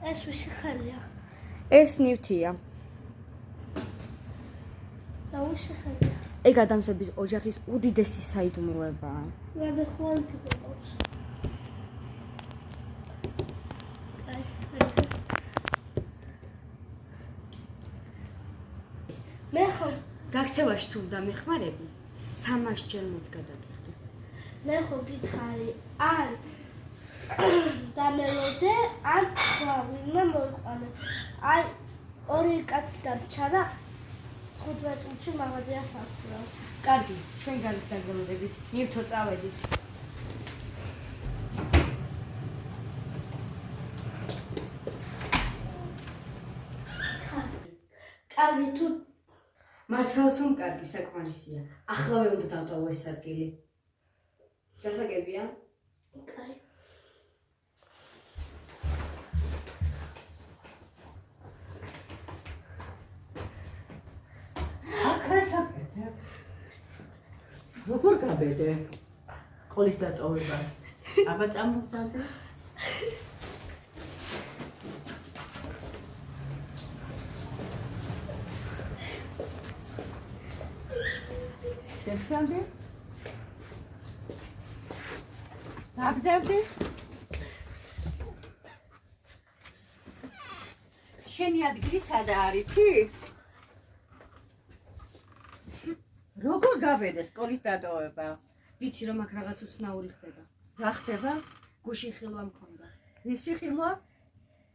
ეს ვისი ხელია? ეს ნივთია. და ვისი ხელია? ეგ ადამიანების ოჯახის უდიდესი საიდუმლოებაა. მე ხვალ კიდევს. მე ხო გაქცევაში თუ დამეხმარები 300 ჯერ მეც გადაგიხდი. მე ხო გითხარი ან დამელოდე ან სხვა ვინმე მოიყვანე. აი ორი კაცი დარჩა და 15 წუთში მაღაზია ფაქტორა. კარგი, ჩვენ გარეთ დაგველოდებით. ნივთო წავედით. კარგი თუ მართალაც რომ კარგი საკმარისია. ახლავე უნდა დავტოვო ეს ადგილი. გასაგებია? კაი. აკრესაკეთე. როგორ გაბედე? სკოლის დატოვება. აბა წამოვწადე. შევწადე. დაგზავდე. შენი ადგილი სადაა არიცი? როგორ გაბედე სკოლის დატოვება? ვიცი რომ აქ რაღაც უცნაური ხდება. რა ხდება? გუში ხილვა მქონდა. ისი ხილვა?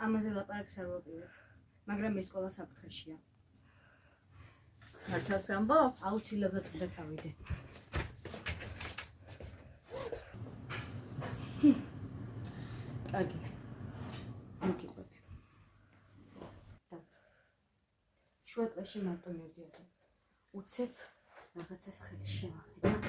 ამაზე ლაპარაკს არ ვაპირებ. მაგრამ ეს სკოლა საფრთხეშია. მართალს ამბო? აუცილებლად უნდა თავიდე. კარგი. მოგიყვები. დავთ. შუა კლასში მარტო მივდიოდი. უცებ რაღაცას ხელში შევახედა.